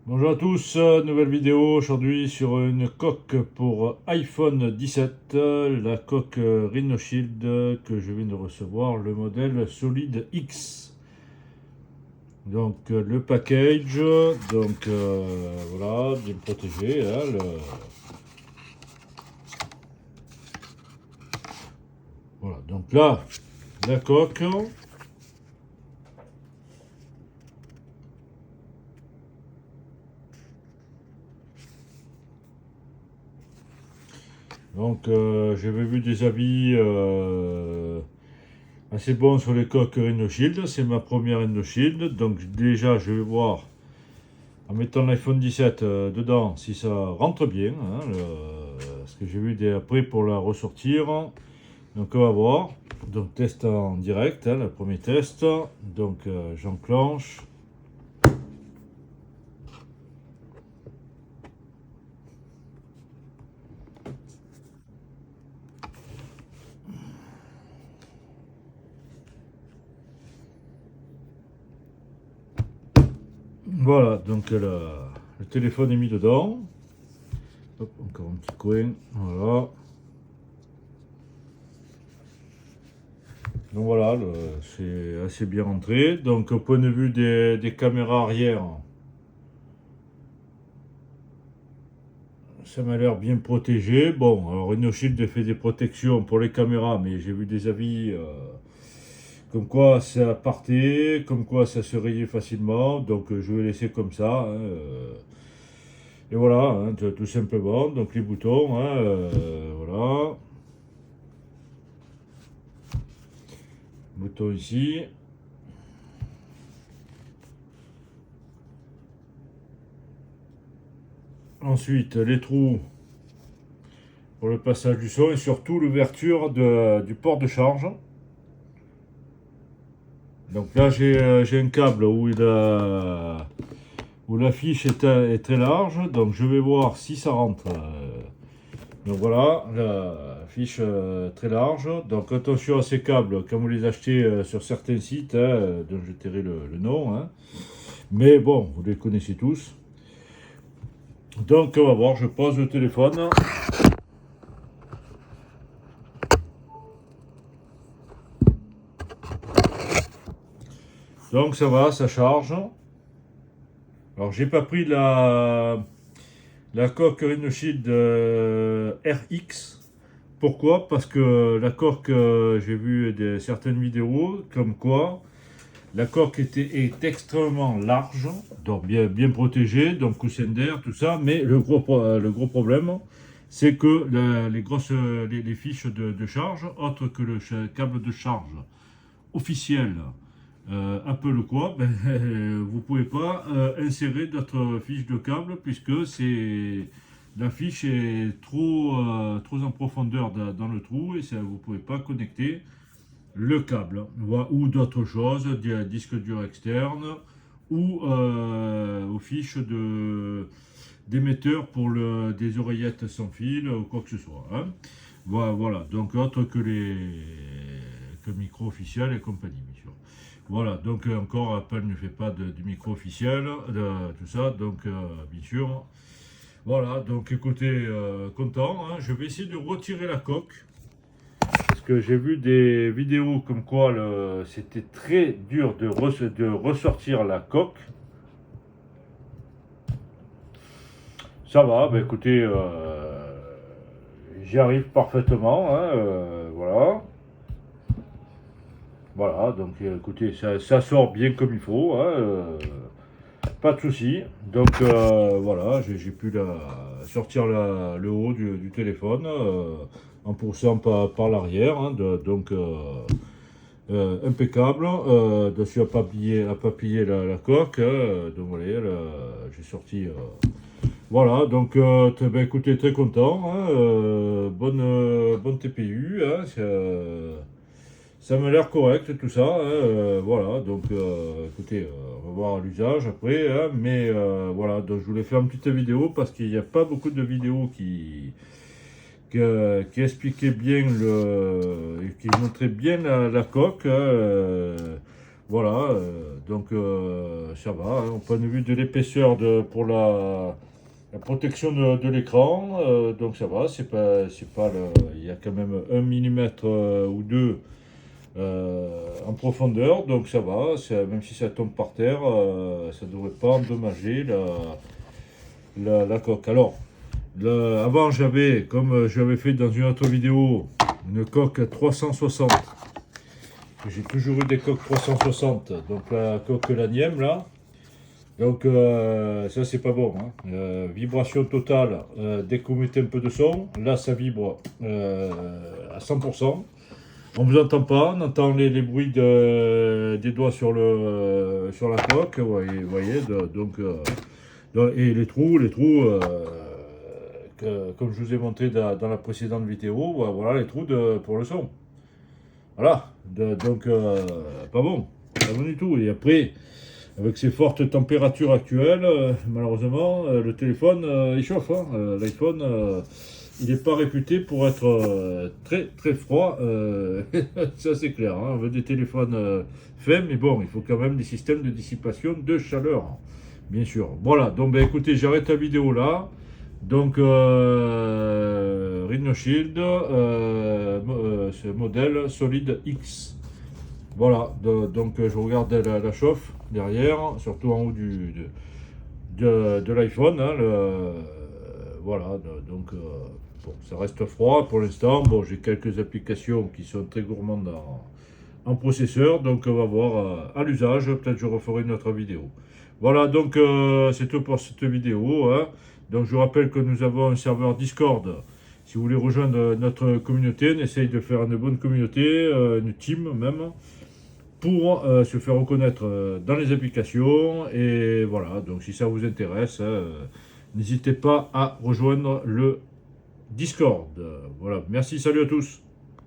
Bonjour à tous, nouvelle vidéo aujourd'hui sur une coque pour iPhone 17, la coque Rhino Shield que je viens de recevoir, le modèle Solid X. Donc le package, donc voilà, bien protégé, hein, voilà, donc là, la coque. Donc j'avais vu des avis assez bons sur les coques Rhino Shield, c'est ma première Rhino Shield, donc déjà je vais voir en mettant l'iPhone 17 dedans si ça rentre bien, hein, parce que j'ai vu des après pour la ressortir, donc on va voir. Donc test en direct, hein, le premier test, donc j'enclenche. Voilà, donc le téléphone est mis dedans. Hop, encore un petit coin, voilà. Donc voilà, c'est assez bien rentré. Donc au point de vue des caméras arrière, ça m'a l'air bien protégé. Bon, alors InnoShield fait des protections pour les caméras, mais j'ai vu des avis comme quoi ça partait, comme quoi ça se rayait facilement. Donc je vais laisser comme ça, hein, et voilà, hein, tout simplement. Donc les boutons, hein, voilà. Bouton ici. Ensuite, les trous pour le passage du son et surtout l'ouverture du port de charge. Donc là, j'ai un câble où la fiche est très large, donc je vais voir si ça rentre. Donc voilà, la fiche très large. Donc attention à ces câbles, quand vous les achetez sur certains sites, hein, dont je tairai le nom. Hein. Mais bon, vous les connaissez tous. Donc on va voir, je pose le téléphone. Donc ça va, ça charge. Alors j'ai pas pris la coque Rhino Shield RX. Pourquoi? Parce que la coque, j'ai vu certaines vidéos comme quoi la coque est extrêmement large, donc bien protégée, donc coussin d'air, tout ça. Mais le gros problème, c'est que les fiches de charge, autres que le câble de charge officiel Apple ou quoi, ben, vous pouvez pas insérer d'autres fiches de câble puisque la fiche est trop en profondeur dans le trou et ça, vous pouvez pas connecter le câble ou d'autres choses, des disques durs externes ou aux fiches d'émetteurs pour des oreillettes sans fil ou quoi que ce soit. Hein. Voilà, donc autre que que micro officiel et compagnie, bien sûr. Voilà, donc encore Apple ne fait pas du micro officiel, tout ça, donc bien sûr. Voilà, donc écoutez, content, hein. Je vais essayer de retirer la coque. Parce que j'ai vu des vidéos comme quoi c'était très dur de ressortir la coque. Ça va, bah écoutez, j'y arrive parfaitement, hein, voilà. Voilà, donc écoutez, ça sort bien comme il faut, hein, pas de souci. Donc voilà, j'ai pu sortir le haut du téléphone en poussant par l'arrière, hein, donc impeccable. Dessus à pas plier la coque, donc voilà, j'ai sorti. Voilà, donc ben, écoutez, très content, hein, bonne TPU, hein, ça m'a l'air correct tout ça, hein, voilà, donc écoutez, on va voir l'usage après, hein, mais voilà, donc je voulais faire une petite vidéo parce qu'il n'y a pas beaucoup de vidéos qui expliquaient bien qui montraient bien la coque, hein, Voilà, donc ça va, hein, au point de vue de l'épaisseur pour la protection de l'écran, donc ça va, c'est pas il y a quand même 1 mm ou 2 en profondeur, donc ça va, même si ça tombe par terre, ça ne devrait pas endommager la coque. Alors, avant j'avais, comme je l'avais fait dans une autre vidéo, une coque 360. J'ai toujours eu des coques 360, donc la coque lanième là. Donc ça c'est pas bon, hein. Vibration totale dès que vous mettez un peu de son. Là ça vibre à 100%. On ne vous entend pas, on entend les bruits des doigts sur la coque, vous voyez, et les trous, comme je vous ai montré dans la précédente vidéo, voilà les trous pour le son. Voilà, donc pas bon, pas bon du tout. Et après, avec ces fortes températures actuelles, malheureusement, le téléphone il chauffe, hein. L'iPhone, il n'est pas réputé pour être très très froid, ça c'est clair, hein. On veut des téléphones faits, mais bon, il faut quand même des systèmes de dissipation de chaleur, bien sûr. Voilà, donc ben, écoutez, j'arrête la vidéo là. Donc, Rhino Shield, ce modèle Solid X. Voilà, donc je regarde la chauffe derrière, surtout en haut de l'iPhone, hein, voilà, donc bon, ça reste froid pour l'instant. Bon, j'ai quelques applications qui sont très gourmandes en processeur, donc on va voir à l'usage, peut-être je referai une autre vidéo. Voilà, donc c'est tout pour cette vidéo, hein. Donc je vous rappelle que nous avons un serveur Discord. Si vous voulez rejoindre notre communauté, on essaye de faire une bonne communauté, une team même, pour se faire reconnaître dans les applications. Et voilà, donc si ça vous intéresse, n'hésitez pas à rejoindre le Discord. Voilà, merci, salut à tous.